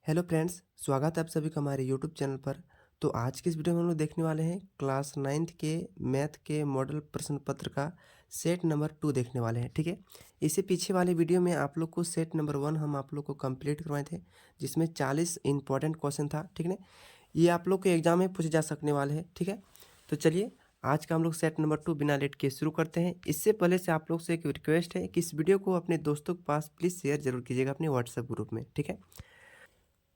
Hello friends, स्वागत है आप सभी का हमारे यूट्यूब चैनल पर। तो आज की इस वीडियो में हम लोग देखने वाले हैं क्लास 9th के मैथ के मॉडल प्रश्न पत्र का सेट नंबर 2 देखने वाले हैं। ठीक है, इससे पीछे वाले वीडियो में आप लोग को सेट नंबर 1 हम आप लोग को कंप्लीट करवाए थे, जिसमें 40 इंपॉर्टेंट क्वेश्चन था। ठीक है, ये आप लोग के एग्जाम में पूछे जा सकने वाले हैं। ठीक है, तो चलिए आज का हम लोग सेट नंबर 2 बिना लेट के शुरू करते हैं। इससे पहले से आप लोग से एक रिक्वेस्ट है कि इस वीडियो को अपने दोस्तों के पास प्लीज़ शेयर जरूर कीजिएगा अपने व्हाट्सएप ग्रुप में। ठीक है,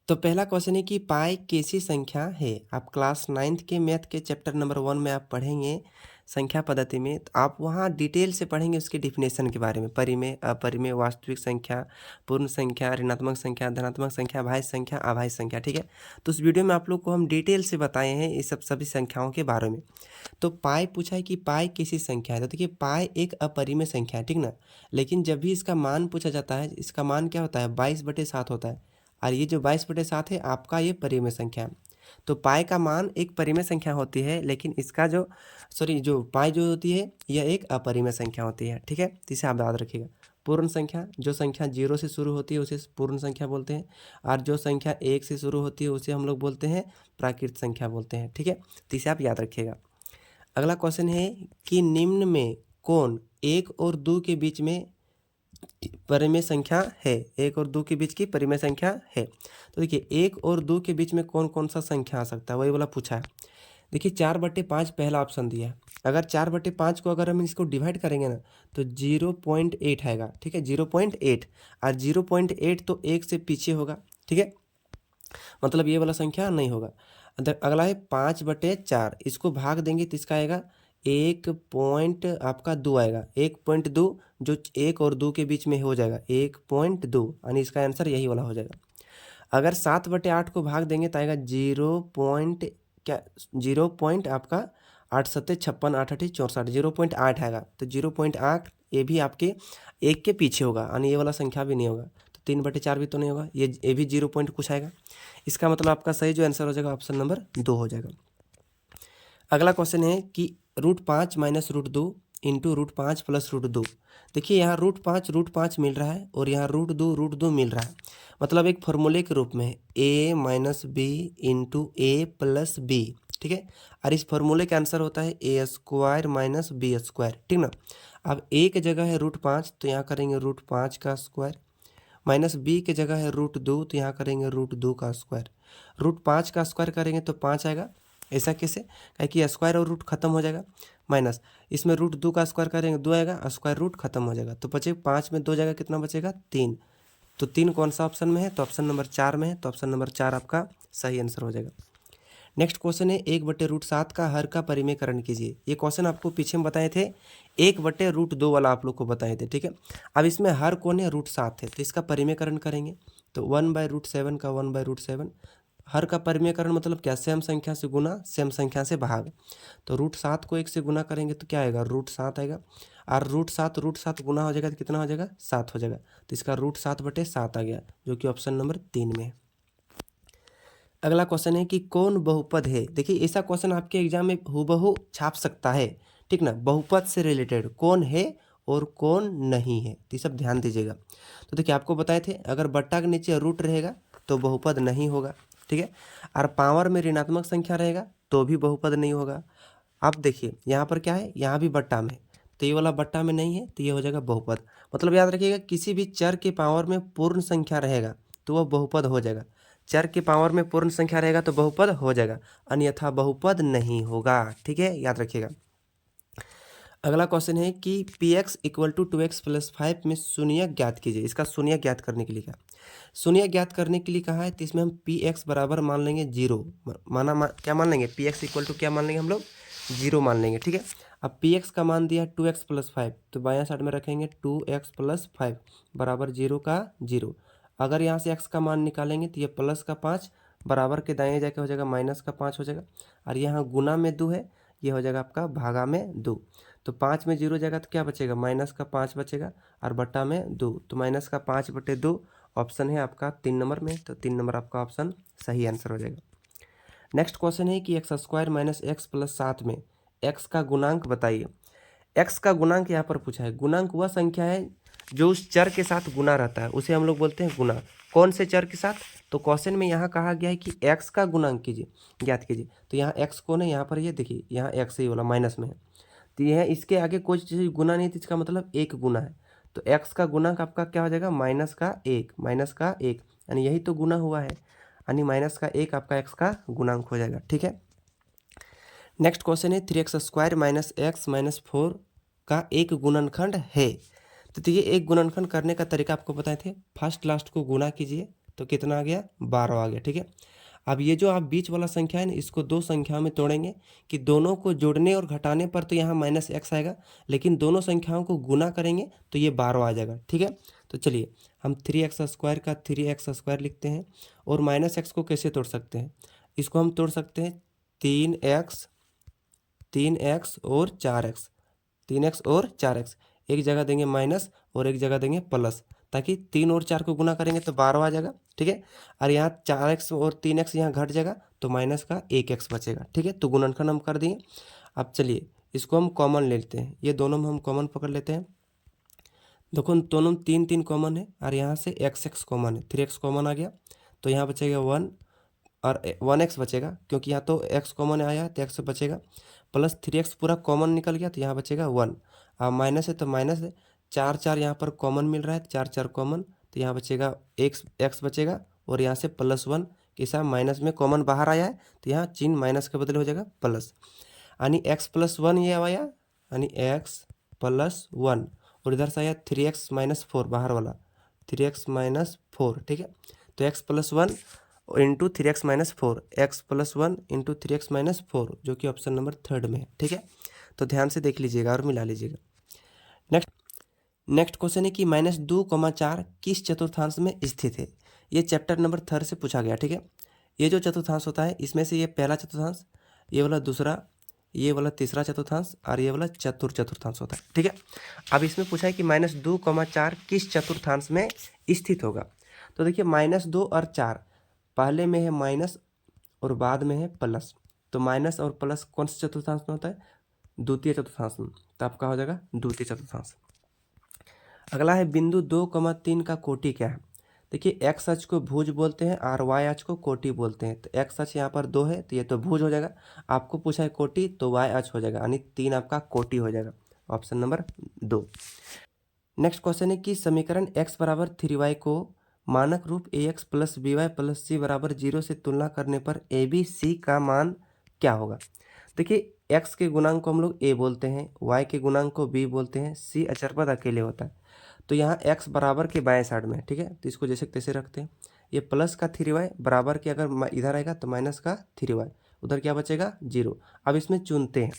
तो पहला क्वेश्चन है कि पाई कैसी संख्या है। आप क्लास 9th के मैथ के चैप्टर नंबर 1 में आप पढ़ेंगे संख्या पद्धति में, तो आप वहाँ डिटेल से पढ़ेंगे उसके डिफिनेशन के बारे में, परिमेय अपरिमेय, वास्तविक संख्या, पूर्ण संख्या, ऋणात्मक संख्या, धनात्मक संख्या, भाज्य संख्या, अभाज्य संख्या। ठीक है, तो उस वीडियो में आप लोग को हम डिटेल से बताए हैं ये सभी संख्याओं के बारे में। तो पाई पूछा है कि पाई कैसी संख्या है, तो देखिए पाई एक अपरिमेय संख्या है, ठीक ना। लेकिन जब भी इसका मान पूछा जाता है, इसका मान क्या होता है, 22/7 होता है। और ये जो 22/7 है आपका ये परिमेय संख्या है। तो पाई का मान एक परिमेय संख्या होती है, लेकिन इसका जो पाई जो होती है यह एक अपरिमेय संख्या होती है। ठीक है, तो इसे आप याद रखिएगा। पूर्ण संख्या, जो संख्या 0 से शुरू होती है उसे पूर्ण संख्या बोलते हैं, और जो संख्या 1 से शुरू होती है उसे हम लोग बोलते हैं प्राकृत संख्या बोलते हैं। ठीक है, तो इसे आप याद रखिएगा। अगला क्वेश्चन है कि निम्न में कौन 1 और 2 के बीच में परिमेय संख्या है। 1 और 2 के बीच की परिमेय संख्या है। तो देखिए 1 और 2 के बीच में कौन कौन सा संख्या आ सकता है, वही वाला पूछा है। देखिए 4/5 पहला ऑप्शन दिया है। अगर 4/5 को अगर हम इसको डिवाइड करेंगे ना, तो 0.8 आएगा। ठीक है, 0.8, और 0.8 तो 1 से पीछे होगा। ठीक है, मतलब ये वाला संख्या नहीं होगा। अगला है 5/4, इसको भाग देंगे तो इसका आएगा 1.2 आएगा। 1.2 जो 1 और 2 के बीच में हो जाएगा 1.2, यानी इसका आंसर यही वाला हो जाएगा। अगर 7/8 को भाग देंगे तो आएगा 0 पॉइंट आपका 8×7 = 56, 8×8 = 64, 0.8 आएगा। तो 0.8 ये भी आपके 1 के पीछे होगा, यानी ये वाला संख्या भी नहीं होगा। तो 3/4 भी तो नहीं होगा, ये भी 0 पॉइंट कुछ आएगा। इसका मतलब आपका सही जो आंसर हो जाएगा ऑप्शन नंबर 2 हो जाएगा। अगला क्वेश्चन है कि √5 - √2 × √5 + √2। देखिए यहाँ √5 मिल रहा है, और यहाँ √2 मिल रहा है। मतलब एक फॉर्मूले के रूप में a - b × a + b। ठीक है, और इस फॉर्मूले का आंसर होता है a² - b²। ठीक ना। अब a की जगह है √5, तो यहाँ करेंगे √5 का स्क्वायर, माइनस b की जगह है √2, तो यहाँ करेंगे √2 का स्क्वायर। √5 का स्क्वायर करेंगे तो 5 आएगा। ऐसा कैसे, क्या कि स्क्वायर और रूट खत्म हो जाएगा। माइनस इसमें √2 का स्क्वायर करेंगे 2 आएगा, स्क्वायर रूट खत्म हो जाएगा, तो बचे 5 में 2 जाएगा, कितना बचेगा 3। तो 3 कौन सा ऑप्शन में है, तो ऑप्शन नंबर 4 में है। तो ऑप्शन नंबर 4 आपका सही आंसर हो जाएगा। नेक्स्ट क्वेश्चन है 1/√7 का हर का परिमेयकरण कीजिए। ये क्वेश्चन आपको पीछे में बताए थे, 1/√2 वाला आप लोग को बताए थे। ठीक है, अब इसमें हर कौन है, √7 है, तो इसका परिमेयकरण करेंगे तो 1/√7 का 1/√7। हर का परिमेयकरण मतलब क्या, सेम संख्या से गुना, सेम संख्या से भाग। तो √7 को 1 से गुना करेंगे तो क्या आएगा, √7 आएगा, और √7 गुना हो जाएगा तो कितना हो जाएगा, 7 हो जाएगा। तो इसका √7/7 आ गया, जो कि ऑप्शन नंबर 3 में है। अगला क्वेश्चन है कि कौन बहुपद है। देखिए ऐसा क्वेश्चन आपके एग्जाम में हूबहू छाप सकता है। ठीक ना, बहुपद से रिलेटेड कौन है और कौन नहीं है, तो ये सब ध्यान दीजिएगा। तो देखिए आपको बताए थे, अगर बट्टा के नीचे रूट रहेगा तो बहुपद नहीं होगा। ठीक है, और पावर में ऋणात्मक संख्या रहेगा तो भी बहुपद नहीं होगा। अब देखिए यहाँ पर क्या है, यहाँ भी बट्टा में, तो ये वाला बट्टा में नहीं है, तो ये हो जाएगा बहुपद। मतलब याद रखिएगा, किसी भी चर के पावर में पूर्ण संख्या रहेगा तो वह बहुपद हो जाएगा। चर के पावर में पूर्ण संख्या रहेगा तो बहुपद हो जाएगा, अन्यथा बहुपद नहीं होगा। ठीक है, याद रखिएगा। अगला क्वेश्चन है कि px = 2x + 5 में शून्य ज्ञात कीजिए। इसका शून्य ज्ञात करने के लिए क्या, शून्य ज्ञात करने के लिए कहा है, तो इसमें हम px बराबर मान लेंगे 0। क्या मान लेंगे, px = क्या मान लेंगे हम लोग, 0 मान लेंगे। ठीक है, अब px का मान दिया 2x + 5, तो बायां साइड में रखेंगे 2x + 5 बराबर 0 का 0। अगर यहाँ से x का मान निकालेंगे तो ये प्लस का 5 बराबर के दाएं जाके हो जाएगा माइनस का 5 हो जाएगा, और यहाँ गुना में 2 है, ये हो जाएगा आपका भागा में 2। तो 5 में 0 जाएगा तो क्या बचेगा, माइनस का 5 बचेगा, और बट्टा में 2, तो माइनस का 5/2 ऑप्शन है आपका 3 नंबर में। तो 3 नंबर आपका ऑप्शन सही आंसर हो जाएगा। नेक्स्ट क्वेश्चन है कि x² - x + 7 में x का गुणांक बताइए। x का गुणांक यहाँ पर पूछा है। गुणांक वह संख्या है जो उस चर के साथ गुना रहता है, उसे हम लोग बोलते हैं गुणा। कौन से चर के साथ? तो क्वेश्चन में यहाँ कहा गया है कि x का गुणांक कीजिए, ज्ञात कीजिए। तो यहाँ x कौन है? यहाँ पर ये देखिए, यहाँ x ही वाला माइनस में है, तो यह इसके आगे कोई चीज़ गुना नहीं थी, इसका मतलब एक गुना है। तो x का गुणांक आपका क्या हो जाएगा? माइनस का एक, यानी यही तो गुना हुआ है, यानी माइनस का एक आपका x का गुणांक हो जाएगा। ठीक है, नेक्स्ट क्वेश्चन है 3x² माइनस एक्स माइनस 4 का एक गुणनखंड है। तो देखिए, एक गुणनखंड करने का तरीका आपको बताए थे, फर्स्ट लास्ट को गुना कीजिए तो कितना आ गया? 12 आ गया। ठीक है, अब ये जो आप बीच वाला संख्या है ना, इसको दो संख्याओं में तोड़ेंगे कि दोनों को जोड़ने और घटाने पर तो यहाँ माइनस एक्स आएगा, लेकिन दोनों संख्याओं को गुना करेंगे तो ये 12 आ जाएगा। ठीक है, तो चलिए हम 3x² का 3x² लिखते हैं, और माइनस एक्स को कैसे तोड़ सकते हैं? इसको हम तोड़ सकते हैं 3x और 4x, 3x और 4x, एक जगह देंगे माइनस और एक जगह देंगे प्लस, ताकि 3 और 4 को गुना करेंगे तो 12 आ जाएगा। ठीक है, और यहाँ 4x और 3x यहाँ घट जाएगा तो माइनस का 1x बचेगा। ठीक है, तो गुणनखंड हम कर दिए। अब चलिए इसको हम कॉमन ले लेते हैं, ये दोनों में हम कॉमन पकड़ लेते हैं। देखो दोनों 3 कॉमन है, और यहाँ से x कॉमन है, 3x कॉमन आ गया, तो यहाँ बचेगा 1 और 1x बचेगा, क्योंकि यहाँ तो x कॉमन आया तो x बचेगा, प्लस 3x पूरा कॉमन निकल गया तो यहाँ बचेगा 1। अब माइनस है तो माइनस है, 4 यहाँ पर कॉमन मिल रहा है, 4 कॉमन, तो यहाँ बचेगा x बचेगा, और यहाँ से +1 के साथ माइनस में कॉमन बाहर आया है तो यहाँ चिन्ह माइनस के बदले हो जाएगा प्लस, यानी x+1 ये आया, यानी x+1, और इधर से आया 3x-4 बाहर वाला, 3x-4। ठीक है, तो x+1 into 3x-4, x+1 into 3x-4, जो कि ऑप्शन नंबर 3 में है। ठीक है, तो ध्यान से देख लीजिएगा और मिला लीजिएगा। नेक्स्ट क्वेश्चन है कि -2,4 किस चतुर्थांश में स्थित है? ये चैप्टर नंबर 3 से पूछा गया। ठीक है, ये जो चतुर्थांश होता है इसमें से ये पहला चतुर्थांश, ये वाला दूसरा, ये वाला तीसरा चतुर्थांश, और ये वाला चतुर्थांश होता है। ठीक है, अब इसमें पूछा है कि -2,4 किस चतुर्थांश में स्थित होगा? तो देखिए, -2 और 4, पहले में है माइनस और बाद में है प्लस, तो माइनस और प्लस कौन से चतुर्थांश में होता है? द्वितीय चतुर्थांश में, तो आपका हो जाएगा द्वितीय चतुर्थांश। अगला है बिंदु 2,3 का कोटि क्या है? देखिए, एक्स अक्ष को भुज बोलते हैं और वाई अक्ष को कोटि बोलते हैं। तो एक्स अक्ष यहाँ पर 2 है तो ये तो भुज हो जाएगा, आपको पूछा है कोटि तो वाई अक्ष हो जाएगा, यानी 3 आपका कोटि हो जाएगा, ऑप्शन नंबर 2। नेक्स्ट क्वेश्चन है कि समीकरण x बराबर 3y को मानक रूप ax plus by plus c बराबर 0 से तुलना करने पर a b c का मान क्या होगा? देखिए, x के गुणांक को हम लोग a बोलते हैं, y के गुणांक को b बोलते हैं, c अचरपद अकेले होता है। तो यहाँ x बराबर के बाएं साइड में, ठीक है, तो इसको जैसे तैसे रखते हैं। ये प्लस का 3y बराबर के अगर इधर आएगा तो माइनस का 3y, उधर क्या बचेगा? 0। अब इसमें चुनते हैं,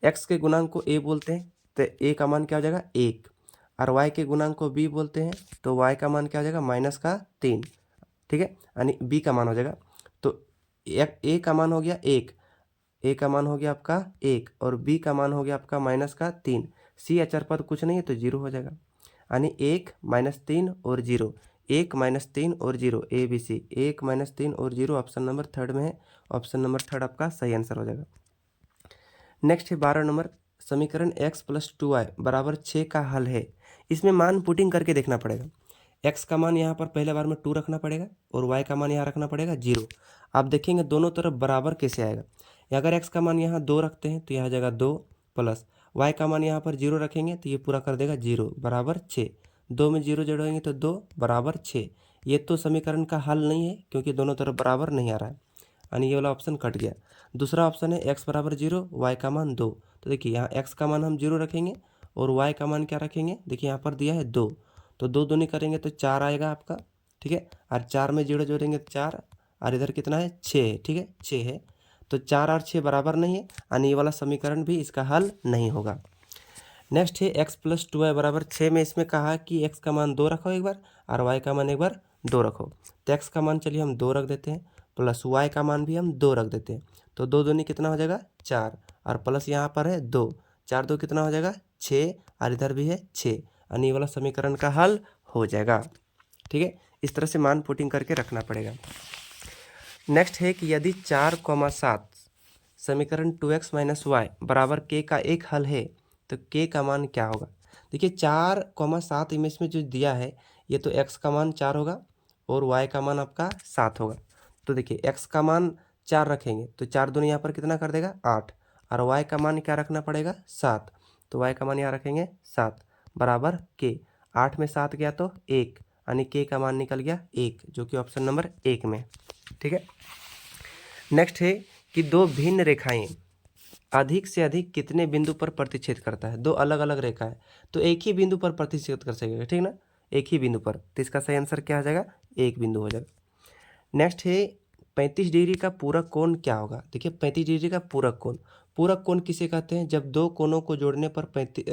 x के गुणांक को a बोलते हैं तो a का मान क्या हो जाएगा? 1, और y के गुणांक को b बोलते हैं तो y का मान क्या हो जाएगा? माइनस का 3। ठीक है, यानी b का मान हो जाएगा, तो a का मान हो गया 1, a का मान हो गया आपका 1, और b का मान हो गया आपका माइनस का 3। c अचरपद कुछ नहीं है तो 0 हो जाएगा, यानी 1 -3 और 0, 1 -3 और 0, ए बी सी, 1 -3 और 0 ऑप्शन नंबर 3 में है, ऑप्शन नंबर 3 आपका सही आंसर हो जाएगा। नेक्स्ट है 12 नंबर, समीकरण x + 2y बराबर 6 का हल है। इसमें मान पुटिंग करके देखना पड़ेगा। x का मान यहाँ पर पहले बार में 2 रखना पड़ेगा, और y का मान यहाँ रखना पड़ेगा 0। आप देखेंगे दोनों तरफ बराबर कैसे आएगा। अगर x का मान यहाँ 2 रखते हैं तो यहाँ जाएगा 2, प्लस y का मान यहाँ पर 0 रखेंगे तो ये पूरा कर देगा 0 बराबर 6। 2 में 0 जोड़ेंगे तो 2 बराबर 6। ये तो समीकरण का हल नहीं है, क्योंकि दोनों तरफ बराबर नहीं आ रहा है, यानी ये वाला ऑप्शन कट गया। दूसरा ऑप्शन है x बराबर 0, y का मान 2। तो देखिए, यहाँ x का मान हम 0 रखेंगे और y का मान क्या रखेंगे? देखिए यहाँ पर दिया है 2, तो 2 दूनी करेंगे तो 4 आएगा आपका। ठीक है, और 4 में 0 जोड़ेंगे तो 4, और इधर कितना है? 6 है। ठीक है, 6 है, तो 4 और 6 बराबर नहीं है, यानी ये वाला समीकरण भी इसका हल नहीं होगा। नेक्स्ट है x + 2y बराबर 6 में इसमें कहा कि x का मान 2 रखो एक बार, और y का मान एक बार 2 रखो। तो x का मान चलिए हम 2 रख देते हैं, प्लस y का मान भी हम 2 रख देते हैं, तो 2 दूनी कितना हो जाएगा? 4, और प्लस यहाँ पर है 2, 4 2 कितना हो जाएगा? 6, और इधर भी है 6, यानी ये वाला समीकरण का हल हो जाएगा। ठीक है, इस तरह से मान पुटिंग करके रखना पड़ेगा। नेक्स्ट है कि यदि 4,7 समीकरण 2x - y बराबर k का एक हल है तो k का मान क्या होगा? देखिए, 4,7 इमेज में जो दिया है ये तो x का मान 4 होगा, और y का मान आपका 7 होगा। तो देखिए x का मान 4 रखेंगे तो 4 दूनी यहाँ पर कितना कर देगा 8, और y का मान क्या रखना पड़ेगा 7, तो y का मान यहाँ रखेंगे 7 बराबर k। 8 में 7 गया तो 1, यानी k का मान निकल गया 1, जो कि ऑप्शन नंबर 1 में। ठीक है, नेक्स्ट है कि दो भिन्न रेखाएं अधिक से अधिक कितने बिंदु पर प्रतिच्छेद करता है। दो अलग अलग रेखा है तो एक ही बिंदु पर प्रतिच्छेद कर सकेगा, ठीक ना, एक ही बिंदु पर, तो इसका सही आंसर क्या आ जाएगा, एक बिंदु हो जाएगा। नेक्स्ट है 35 डिग्री का पूरक कोण क्या होगा। देखिए 35 डिग्री का पूरक कोण, पूरक कोण किसे कहते हैं, जब दो कोणों को जोड़ने पर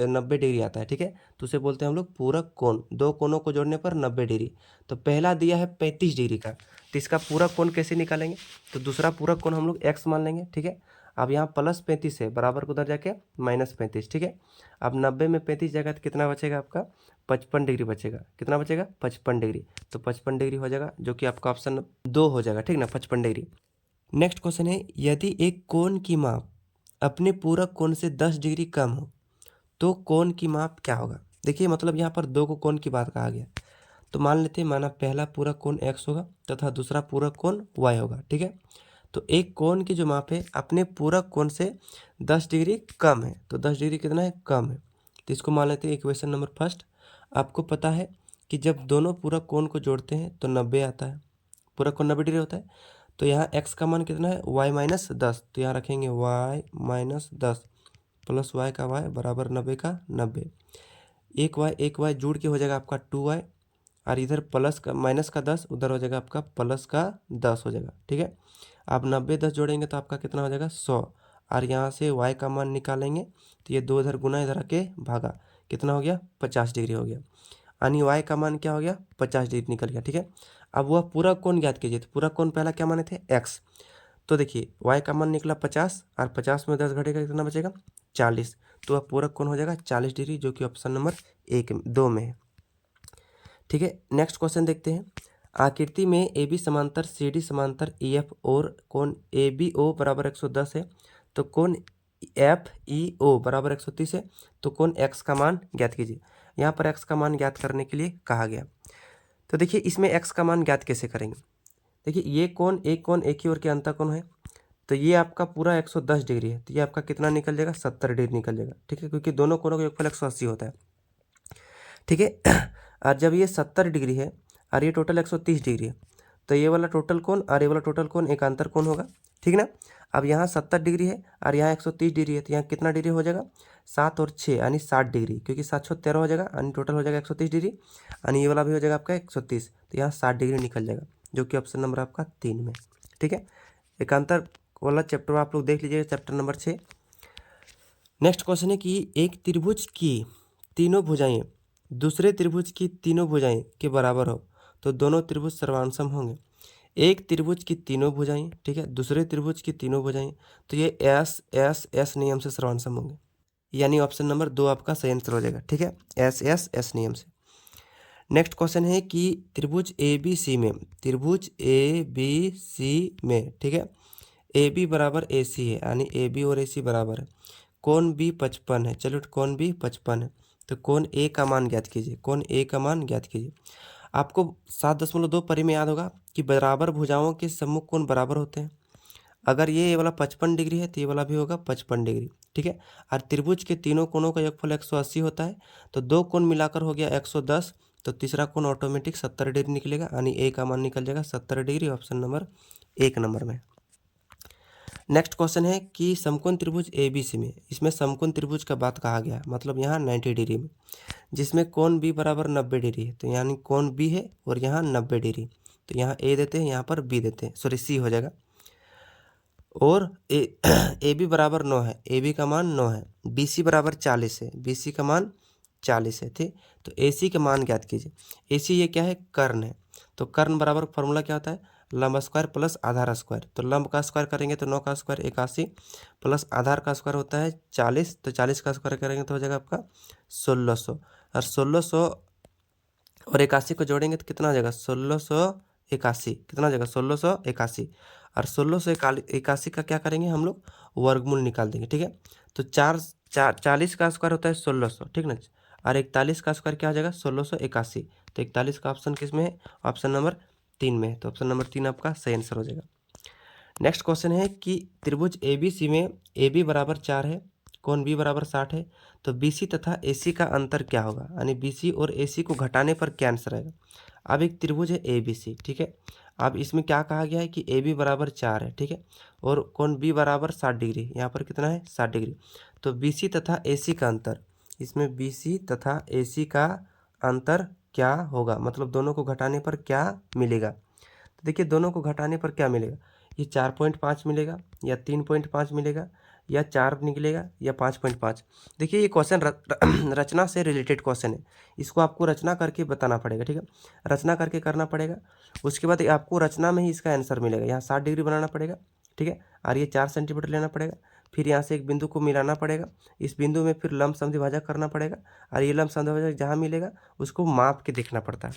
90 डिग्री आता है, ठीक है, तो उसे बोलते हैं हम लोग पूरक कोण। दो कोणों को जोड़ने पर 90 डिग्री, तो पहला दिया है 35 डिग्री का, तो इसका पूरक कोण कैसे निकालेंगे, तो दूसरा पूरक कोण हम लोग x मान लेंगे। ठीक है, अब यहाँ +35 है, बराबर को उधर जाके -35, ठीक है। अब 90 में 35 जाएगा तो कितना बचेगा आपका 55 डिग्री बचेगा, कितना बचेगा 55 डिग्री, तो 55 डिग्री हो जाएगा, जो कि आपका ऑप्शन 2 हो जाएगा, ठीक ना, 55 डिग्री। नेक्स्ट क्वेश्चन है यदि एक कोण की माप अपने पूरक कोण से 10 डिग्री कम हो तो कोण की माप क्या होगा। देखिए मतलब यहाँ पर दो को कोण की बात कहा गया, तो मान लेते हैं माना पहला पूरक कोण x होगा तथा दूसरा पूरक कोण y होगा। ठीक है, तो एक कोण की जो माप है अपने पूरक कोण से 10 डिग्री कम है, तो 10 डिग्री कितना है कम है, तो इसको मान लेते हैं इक्वेशन नंबर फर्स्ट। आपको पता है कि जब दोनों पूरक कोण को जोड़ते हैं तो 90 आता है, पूरक कोण 90 डिग्री होता है, तो यहाँ x का मान कितना है y -10, तो यहाँ रखेंगे y -10 प्लस y का y बराबर 90 का 90, एक y जुड़ के हो जाएगा आपका 2y, और इधर प्लस का माइनस का 10 उधर हो जाएगा आपका प्लस का 10 हो जाएगा। ठीक है, आप 90 10 जोड़ेंगे तो आपका कितना हो जाएगा 100, और यहाँ से y का मान निकालेंगे तो ये 2 इधर गुना इधर आके भागा, कितना हो गया 50 डिग्री हो गया, यानी y का मान क्या हो गया 50 डिग्री निकल गया। ठीक है, अब वह पूरक कोण ज्ञात कीजिए, तो पूरक कोण पहला क्या माने थे x, तो देखिए y का मान निकला 50 और 50 में 10 घटेगा कितना बचेगा 40, तो वह पूरक कोण हो जाएगा 40 डिग्री, जो कि ऑप्शन नंबर 2 में है। ठीक है, नेक्स्ट क्वेश्चन देखते हैं। आकृति में ए बी समांतर सी डी समांतर ई एफ और कोण ए बी ओ बराबर 110 है, तो कोण एफ ई ओ बराबर 130 है, तो कोण एक्स का मान ज्ञात कीजिए। यहाँ पर एक्स का मान ज्ञात करने के लिए कहा गया, तो देखिए इसमें एक्स का मान ज्ञात कैसे करेंगे। देखिए ये कोण एक ही ओर के अंतःकोण है, तो ये आपका पूरा 110 डिग्री है, तो ये आपका कितना निकल जाएगा 70 डिग्री निकल जाएगा। ठीक है, क्योंकि दोनों कोणों का योगफल 180 होता है। ठीक है, और जब ये 70 डिग्री है और ये टोटल 130 डिग्री है, तो ये वाला टोटल कोण और ये वाला टोटल कोण एकांतर कोण होगा। ठीक ना, अब यहाँ 70 डिग्री है और यहाँ 130 डिग्री है, तो यहाँ कितना डिग्री हो जाएगा 7 और 6 यानी 60 डिग्री, क्योंकि 7 6 13 हो जाएगा, यानी टोटल हो जाएगा 130 डिग्री, यानी ये वाला भी हो जाएगा आपका 130, तो यहाँ 60 डिग्री निकल जाएगा, जो कि ऑप्शन नंबर आपका 3 में। ठीक है, एकांतर वाला चैप्टर आप लोग देख लीजिएगा, चैप्टर नंबर 6। नेक्स्ट क्वेश्चन है कि एक त्रिभुज की तीनों भुजाएं दूसरे त्रिभुज की तीनों भुजाएं के बराबर हो तो दोनों त्रिभुज सर्वांसम होंगे। एक त्रिभुज की तीनों भुजाएं, ठीक है, दूसरे त्रिभुज की तीनों भुजाएं, तो ये एस एस एस नियम से सर्वांसम होंगे, यानी ऑप्शन नंबर 2 आपका सही आंसर हो जाएगा। ठीक है, एस एस एस नियम से। नेक्स्ट क्वेश्चन है कि त्रिभुज ए बी सी में, त्रिभुज ए बी सी में, ठीक है, ए बी बराबर ए सी है, यानी ए बी और ए सी बराबर है, कोण बी 55 है, चलो कोण बी 55 है, तो कोण ए का मान ज्ञात कीजिए, कोण ए का मान ज्ञात कीजिए। आपको 7.2 परी में याद होगा कि बराबर भुजाओं के सम्मुख कोण बराबर होते हैं। अगर ये वाला 55 डिग्री है तो ये वाला भी होगा 55 डिग्री। ठीक है, और त्रिभुज के तीनों कोणों का योगफल 180 होता है, तो दो कोण मिलाकर हो गया 110, तो तीसरा कोण ऑटोमेटिक 70 डिग्री निकलेगा, यानी ए का मान निकल जाएगा 70 डिग्री, ऑप्शन नंबर 1 नंबर में। नेक्स्ट क्वेश्चन है कि समकोण त्रिभुज ए बी सी में, इसमें समकोण त्रिभुज का बात कहा गया है, मतलब यहाँ 90 डिग्री में, जिसमें कोण बी बराबर 90 डिग्री है, तो यानी कोण बी है और यहाँ 90 डिग्री, तो यहाँ ए देते हैं, यहाँ पर बी देते हैं, सॉरी सी हो जाएगा, और ए बी बराबर 9 है, ए बी का मान 9 है, बी सी बराबर 40 है, बी सी का मान 40 है। ठीक, तो ए सी का मान ज्ञात कीजिए। ए सी ये क्या है कर्ण है, तो कर्ण बराबर फॉर्मूला क्या होता है लंब स्क्वायर प्लस आधार स्क्वायर, तो लंब का स्क्वायर करेंगे तो 9 का स्क्वायर 81 प्लस आधार का स्क्वायर होता है 40, तो 40 का स्क्वायर करेंगे तो हो जाएगा आपका 1600, और 1600 और 81 को जोड़ेंगे तो कितना हो जाएगा 1681, कितना हो जाएगा 1681, और 1681 का क्या करेंगे हम लोग वर्गमूल निकाल देंगे। ठीक है, तो 40 का स्क्वायर होता है 1600, ठीक ना, और 41 का स्क्वायर क्या हो जाएगा 1681, तो 41 का ऑप्शन किस में है ऑप्शन नंबर 3 में है, तो ऑप्शन नंबर 3 आपका सही आंसर हो जाएगा। नेक्स्ट क्वेश्चन है कि त्रिभुज ABC में AB बराबर 4 है, कोण B बराबर 60 है, तो BC तथा AC का अंतर क्या होगा, यानी BC और AC को घटाने पर क्या आंसर आएगा। अब एक त्रिभुज है ABC, ठीक है। अब इसमें क्या कहा गया है कि AB बराबर 4 है, ठीक है, और कोण B बराबर 60 डिग्री, यहाँ पर कितना है 60 डिग्री। तो BC तथा AC का अंतर, इसमें BC तथा AC का अंतर क्या होगा, मतलब दोनों को घटाने पर क्या मिलेगा। तो देखिए दोनों को घटाने पर क्या मिलेगा, ये 4.5 मिलेगा या 3.5 मिलेगा या 4 निकलेगा या 5.5। देखिए ये क्वेश्चन रचना से रिलेटेड क्वेश्चन है, इसको आपको रचना करके बताना पड़ेगा, ठीक है, रचना करके करना पड़ेगा। उसके बाद आपको रचना में ही इसका आंसर मिलेगा। यहाँ 60 डिग्री बनाना पड़ेगा, ठीक है, और ये 4 सेंटीमीटर लेना पड़ेगा। फिर यहाँ से एक बिंदु को मिलाना पड़ेगा, इस बिंदु में फिर लंब समद्विभाजक करना पड़ेगा, और ये लंब समद्विभाजक जहाँ मिलेगा उसको माप के देखना पड़ता है।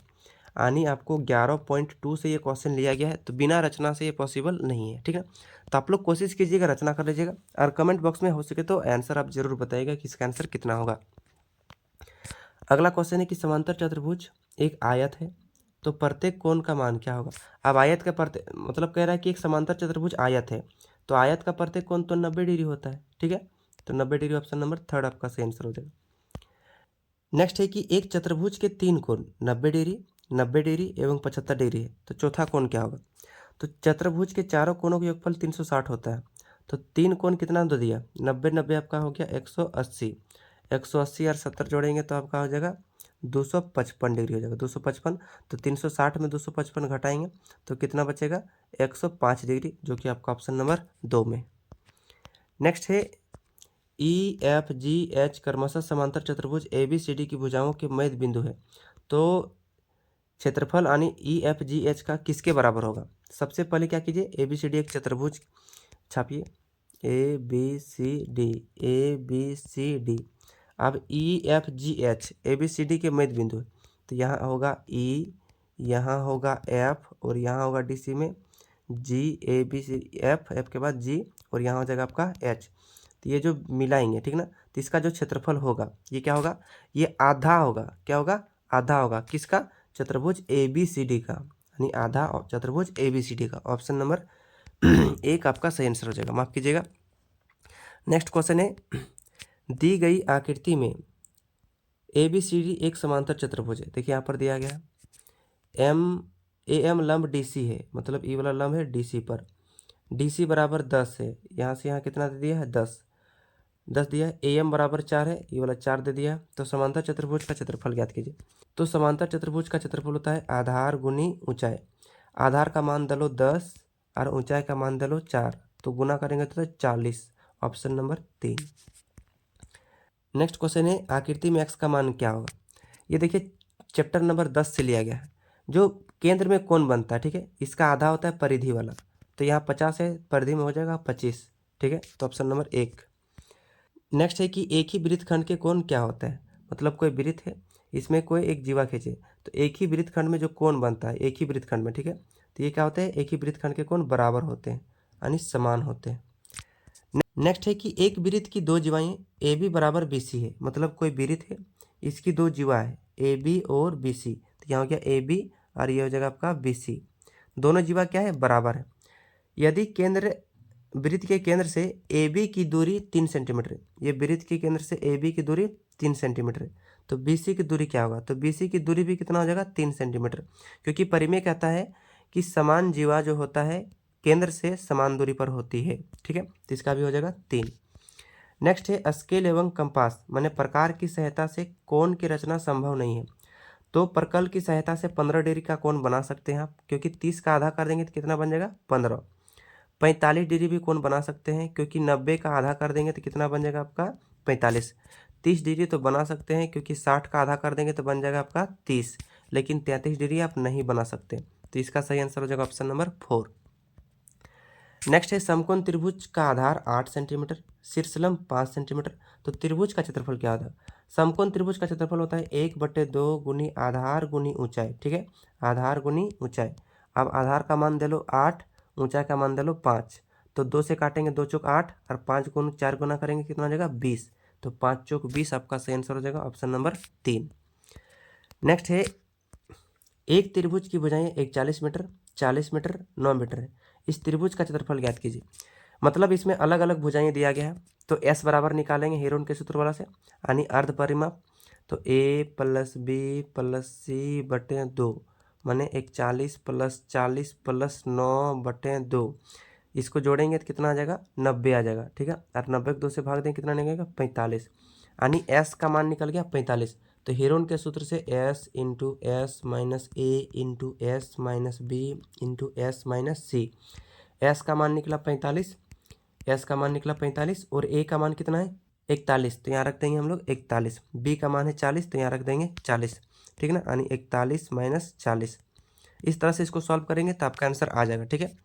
यानी आपको 11.2 से ये क्वेश्चन लिया गया है, तो बिना रचना से ये पॉसिबल नहीं है, ठीक है। तो आप लोग कोशिश कीजिएगा, रचना कर लीजिएगा, और कमेंट बॉक्स में हो सके तो आंसर आप जरूर बताइएगा कि इसका आंसर कितना होगा। अगला क्वेश्चन है कि समांतर चतुर्भुज एक आयत है, तो प्रत्येक कोण का मान क्या होगा। अब आयत का प्रत्येक मतलब कह रहा है कि एक समांतर चतुर्भुज आयत है, तो आयत का प्रत्येक कोण तो 90 डिग्री होता है, ठीक है, तो 90 डिग्री ऑप्शन नंबर 3 आपका सही आंसर हो जाएगा। नेक्स्ट है कि एक चतुर्भुज के 3 कोण 90 डिग्री, 90 डिग्री एवं 75 डिग्री है, तो चौथा कोण क्या होगा। तो चतुर्भुज के चारों कोणों का योगफल 360 होता है, तो 3 कोण कितना दे दिया, 90 90 आपका हो गया 180, 180 और 70 जोड़ेंगे तो आपका हो जाएगा 255 डिग्री हो जाएगा, 255। तो 360 में 255 घटाएंगे तो कितना बचेगा 105 डिग्री, जो कि आपका ऑप्शन नंबर 2 में। नेक्स्ट है EFGH क्रमशः समांतर चतुर्भुज ABCD की भुजाओं के मध्य बिंदु है, तो क्षेत्रफल यानी EFGH का किसके बराबर होगा। सबसे पहले क्या कीजिए, ABCD एक चतुर्भुज छापिए, ABCD। अब EFGH ABCD के मध्य बिंदु है, तो यहाँ होगा E, यहाँ होगा F और यहाँ होगा DC में G, ABCD F के बाद G और यहाँ हो जाएगा आपका H। तो ये जो मिलाएंगे, ठीक ना, तो इसका जो क्षेत्रफल होगा ये क्या होगा, ये आधा होगा। क्या होगा, आधा होगा किसका, चतुर्भुज ABCD का, यानी आधा चतुर्भुज ABCD का। ऑप्शन नंबर 1 आपका सही आंसर हो जाएगा, माफ कीजिएगा। नेक्स्ट क्वेश्चन है, दी गई आकृति में ABCD एक समांतर चतुर्भुज है। देखिए यहाँ पर दिया गया AM लंब DC है, मतलब E वाला लंब है DC पर, DC बराबर 10 है, यहाँ से यहाँ कितना दे दिया है 10 दिया है। AM बराबर 4 है, ये वाला 4 दे दिया है। तो समांतर चतुर्भुज का क्षेत्रफल ज्ञात कीजिए। तो समांतर चतुर्भुज का क्षेत्रफल होता है आधार गुनी ऊंचाई। आधार का मान दलो 10 और ऊंचाई का मान दलो 4, तो गुना करेंगे तो 40, ऑप्शन नंबर 3। नेक्स्ट क्वेश्चन है, आकृति में x का मान क्या होगा। ये देखिए चैप्टर नंबर 10 से लिया गया है। जो केंद्र में कोण बनता है, ठीक है, इसका आधा होता है परिधि वाला, तो यहाँ 50 है, परिधि में हो जाएगा 25, ठीक है, तो ऑप्शन नंबर 1। नेक्स्ट है कि एक ही वृत्तखंड के कोण क्या होता है, मतलब कोई वृत्त है, इसमें कोई एक जीवा खींचे, तो एक ही वृत्तखंड में जो कोण बनता है, एक ही वृत्तखंड में, ठीक है, तो ये क्या होता है, एक ही वृत्तखंड के कोण बराबर होते हैं, यानी समान होते हैं। नेक्स्ट है कि एक वृत्त की 2 जीवाएं AB बराबर BC है, मतलब कोई वृत्त है, इसकी 2 जीवा है AB और BC, तो यहाँ हो गया AB और ये हो जाएगा आपका BC। दोनों जीवा क्या है, बराबर है। यदि केंद्र वृत्त के केंद्र से AB की दूरी 3 सेंटीमीटर है, ये वृत्त के केंद्र से AB की दूरी 3 सेंटीमीटर है, तो BC की दूरी क्या होगा, तो BC की दूरी भी कितना हो जाएगा 3 सेंटीमीटर, क्योंकि परिमेय कहता है कि समान जीवा जो होता है केंद्र से समान दूरी पर होती है, ठीक है, तो इसका भी हो जाएगा 3। नेक्स्ट है, स्केल एवं कंपास माने प्रकार की सहायता से कोण की रचना संभव नहीं है, तो प्रकल की सहायता से 15 डिग्री का कोण बना सकते हैं आप, क्योंकि 30 का आधा कर देंगे तो कितना बन जाएगा 15। 45 डिग्री भी कोण बना सकते हैं, क्योंकि 90 का आधा कर देंगे तो कितना बन जाएगा आपका 45। 30 डिग्री तो बना सकते हैं, क्योंकि 60 का आधा कर देंगे तो बन जाएगा आपका 30, लेकिन 33 डिग्री आप नहीं बना सकते, तो इसका सही आंसर हो जाएगा ऑप्शन नंबर 4। नेक्स्ट है, समकोण त्रिभुज का आधार 8 सेंटीमीटर, शीर्षलंब 5 सेंटीमीटर, तो त्रिभुज का क्षेत्रफल क्या होता है। समकोण त्रिभुज का क्षेत्रफल होता है 1/2 गुनी आधार गुनी ऊंचाई, ठीक है, आधार गुनी ऊंचाई। अब आधार का मान दे लो 8, ऊंचाई का मान दे लो 5, तो 2 से काटेंगे 2 चौक 8 और 5 गुना 4 गुना करेंगे कितना हो जाएगा 20, तो 5 चौक 20 आपका सही आंसर हो जाएगा ऑप्शन नंबर 3। नेक्स्ट है, एक त्रिभुज की भुजाएं एक 40 मीटर, 40 मीटर, 9 मीटर है। इस त्रिभुज का क्षेत्रफल ज्ञात कीजिए। मतलब इसमें अलग अलग भुजाएं दिया गया है, तो एस बराबर निकालेंगे हेरोन के सूत्र वाला से, यानी अर्ध परिमाप। तो ए प्लस बी प्लस सी बटे 2 माने 41 प्लस 40 प्लस 9/2। इसको जोड़ेंगे तो कितना आ जाएगा, 90 आ जाएगा। ठीक है, और 90 को 2 से भाग देंगे कितना निकलेगा, 45, यानी एस का मान निकल गया 45। तो हेरोन के सूत्र से s into s minus a into s minus b into s minus c. S का मान निकला 45, एस का मान निकला 45 और ए का मान कितना है 41, तो यहाँ रख देंगे हम लोग 41। बी का मान है 40, तो यहाँ रख देंगे 40। ठीक है ना, यानी 41 माइनस 40। इस तरह से इसको सॉल्व करेंगे तो आपका आंसर आ जाएगा। ठीक है,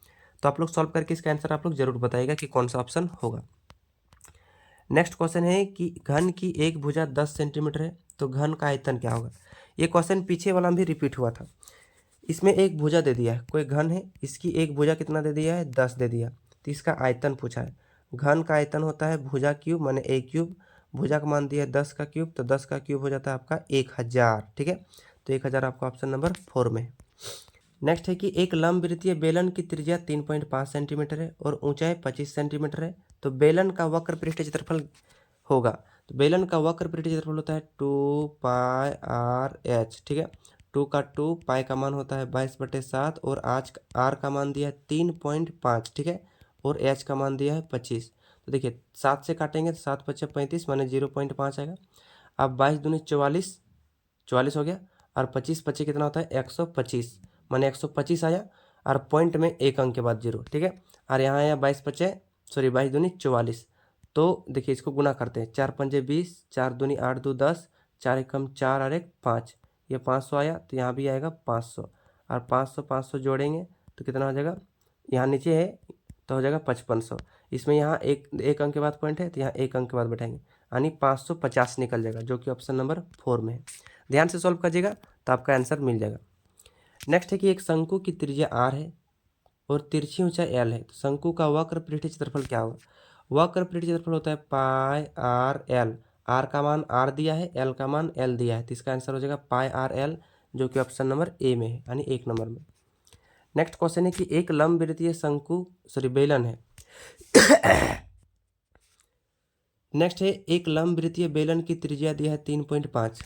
तो आप लोग सॉल्व करके इसका आंसर आप लोग जरूर बताइएगा कि कौन सा ऑप्शन होगा। नेक्स्ट क्वेश्चन है कि घन की एक भुजा 10 सेंटीमीटर है, तो घन का आयतन क्या होगा। ये क्वेश्चन पीछे वाला भी रिपीट हुआ था। इसमें एक भुजा दे दिया है, कोई घन है, इसकी एक भुजा कितना दे दिया है, 10 दे दिया, तो इसका आयतन पूछा है। घन का आयतन होता है भुजा क्यूब माने ए क्यूब, भुजा का मान दिया है 10 का क्यूब, तो 10 का क्यूब हो जाता है आपका 1000। ठीक है, तो 1000 आपका ऑप्शन नंबर 4 में है। नेक्स्ट है कि एक लंबवृत्तीय बेलन की त्रिज्या 3.5 सेंटीमीटर है और ऊंचाई 25 सेंटीमीटर है, तो बेलन का वक्र पृष्ठ क्षेत्रफल होगा। तो बेलन का वक्र पृष्ठ क्षेत्रफल होता है 2πr/h। ठीक है, 2 का 2, पाई का मान होता है 22/7 और आर का मान दिया है 3.5। ठीक है, और एच का मान दिया है 25। तो देखिए 7 से काटेंगे तो 7 × 5 = 35 माने 0.5 आएगा। अब 22 दूनी 44, 44 हो गया, और 25 25 कितना होता है 125 माने 125 आया, और पॉइंट में एक अंक के बाद 0। ठीक है, और यहाँ आया 22 दूनी 44। तो देखिए इसको गुना करते हैं, 4 पंजे 20, 4 दूनी 8, 2 10, 4 एकम 4 और 1 5, ये 500 आया, तो यहाँ भी आएगा 500, और 500 500 जोड़ेंगे तो कितना हो जाएगा, यहाँ नीचे है तो हो जाएगा 5500। इसमें यहाँ एक अंक के बाद पॉइंट है, तो यहाँ एक अंक के बाद बैठाएंगे, यानी 550 निकल जाएगा, जो कि ऑप्शन नंबर 4 में है। ध्यान से सॉल्व कीजिएगा तो आपका आंसर मिल जाएगा। नेक्स्ट है कि एक शंकु की त्रिज्या r है और तिरछी ऊंचाई l है, तो शंकु का वक्र पृष्ठ क्षेत्रफल क्या होगा। वक्र पृष्ठ क्षेत्रफल होता है πr/l, r का मान r दिया है, l का मान l दिया है, तो इसका आंसर हो जाएगा πr/l, जो कि ऑप्शन नंबर ए में है, यानी 1 नंबर में। नेक्स्ट क्वेश्चन है कि एक लंबवृत्तीय बेलन है। नेक्स्ट है एक लंबवृत्तीय बेलन की त्रिज्या दिया है 3.5,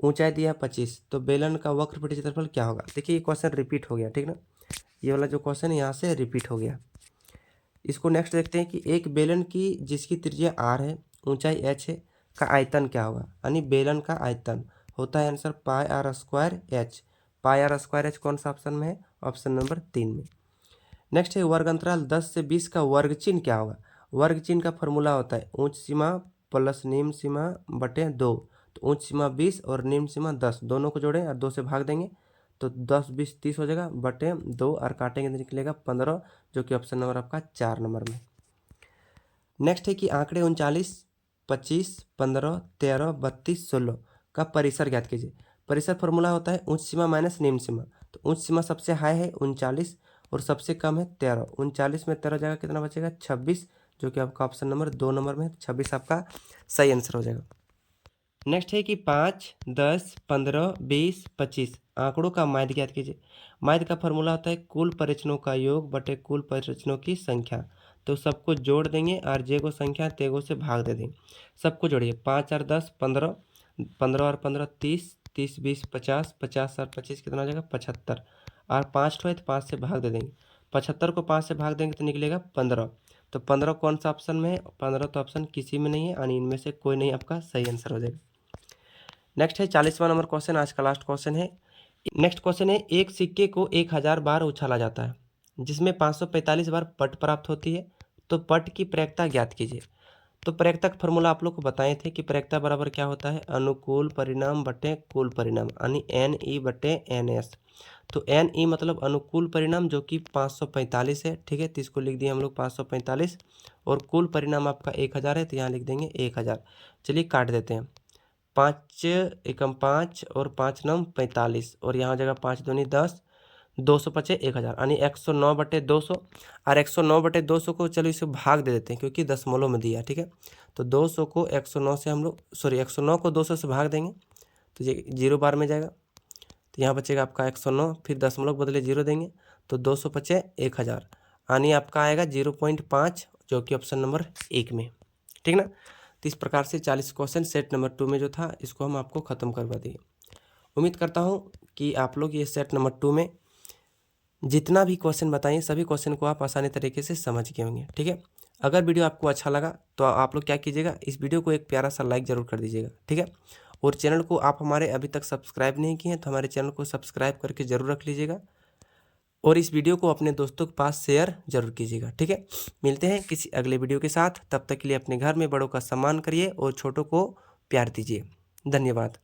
ऊंचाई दिया है 25, तो बेलन का वक्र पृष्ठ क्षेत्रफल क्या होगा। देखिए ये क्वेश्चन रिपीट हो गया, ठीक ना, ये वाला जो क्वेश्चन है यहाँ से रिपीट हो गया। इसको नेक्स्ट देखते हैं कि एक बेलन की जिसकी त्रिज्या r है, ऊंचाई h है, का आयतन क्या होगा। यानी बेलन का आयतन होता है आंसर πr²h। πr²h कौन सा ऑप्शन में है, ऑप्शन नंबर 3 में। नेक्स्ट है वर्ग अंतराल 10 से 20 का वर्ग चिन्ह क्या होगा। वर्ग चिन्ह का फॉर्मूला होता है उच्च सीमा प्लस निम्न सीमा बटे 2। तो उच्च सीमा 20 और निम्न सीमा 10, दोनों को जोड़ें और 2 से भाग देंगे, तो 10 20 30 हो जाएगा, बटे 2 और काटेंगे तो निकलेगा 15, जो कि ऑप्शन नंबर आपका 4 नंबर में। नेक्स्ट है कि आंकड़े 39, 25, 15, 13, 32, 16 का परिसर ज्ञात कीजिए। परिसर फॉर्मूला होता है उच्च सीमा माइनस निम्न सीमा। तो उच्च सीमा सबसे हाई है 39 और सबसे कम है 13। 39 में 13 जाएगा कितना बचेगा 26, जो कि आपका ऑप्शन नंबर 2 नंबर में 26 आपका सही आंसर हो जाएगा। नेक्स्ट है कि 5, 10, 15, 20, 25 आंकड़ों का माध्य ज्ञात कीजिए। माध्य का फॉर्मूला होता है कुल परिरचनों का योग बटे कुल परिरचनों की संख्या। तो सबको जोड़ देंगे और जे को संख्या तेगो से भाग दे देंगे। सबको जोड़िए, 5 और 10 15, 15 और 15 30, 30 20 50, 50 और 25 कितना हो जाएगा 75, और 5 ठो है तो 5 से भाग दे देंगे। 75 को 5 से भाग देंगे तो निकलेगा 15। तो 15 कौन सा ऑप्शन में है, 15 तो ऑप्शन किसी में नहीं है, यानी इनमें से कोई नहीं आपका सही आंसर हो जाएगा। नेक्स्ट है 40वां नंबर क्वेश्चन, आज का लास्ट क्वेश्चन है। नेक्स्ट क्वेश्चन है एक सिक्के को 1000 बार उछाला जाता है जिसमें 545 बार पट प्राप्त होती है, तो पट की प्रयेकता ज्ञात कीजिए। तो प्रयेकता का फॉर्मूला आप लोग को बताए थे कि प्रयेकता बराबर क्या होता है, अनुकूल परिणाम बटे कुल परिणाम, यानी NE बटे NS। तो NE मतलब अनुकूल परिणाम जो कि 545 है, ठीक है, तो इसको लिख दिए हम लोग 545, और कुल परिणाम आपका 1000 है, तो यहाँ लिख देंगे 1000। चलिए काट देते हैं, 5 एकम 5 और 5 नम 45, और यहाँ जगह 5 दूनी 10, 200 पचे 1000, यानी 109/200। और 109/200 को चलो इसे भाग दे देते हैं क्योंकि दशमलव में दिया, ठीक है। तो 200 को 109 से हम लोग 109 को 200 से भाग देंगे तो ये 0 बार में जाएगा, तो तो यहाँ बचेगा आपका 109, फिर दशमलव बदले 0 देंगे तो 200 बचे 1000, यानी आपका आएगा 0.5, जो कि ऑप्शन नंबर 1 में। ठीक ना। तो इस प्रकार से 40 क्वेश्चन सेट नंबर 2 में जो था इसको हम आपको ख़त्म करवा दिए। उम्मीद करता हूँ कि आप लोग ये सेट नंबर 2 में जितना भी क्वेश्चन बताइए सभी क्वेश्चन को आप आसानी तरीके से समझ गए होंगे। ठीक है। अगर वीडियो आपको अच्छा लगा तो आप लोग क्या कीजिएगा, इस वीडियो को एक प्यारा सा लाइक ज़रूर कर दीजिएगा। ठीक है। और चैनल को आप हमारे अभी तक सब्सक्राइब नहीं किए हैं तो हमारे चैनल को सब्सक्राइब करके ज़रूर रख लीजिएगा और इस वीडियो को अपने दोस्तों के पास शेयर जरूर कीजिएगा। ठीक है। मिलते हैं किसी अगले वीडियो के साथ, तब तक के लिए अपने घर में बड़ों का सम्मान करिए और छोटों को प्यार दीजिए। धन्यवाद।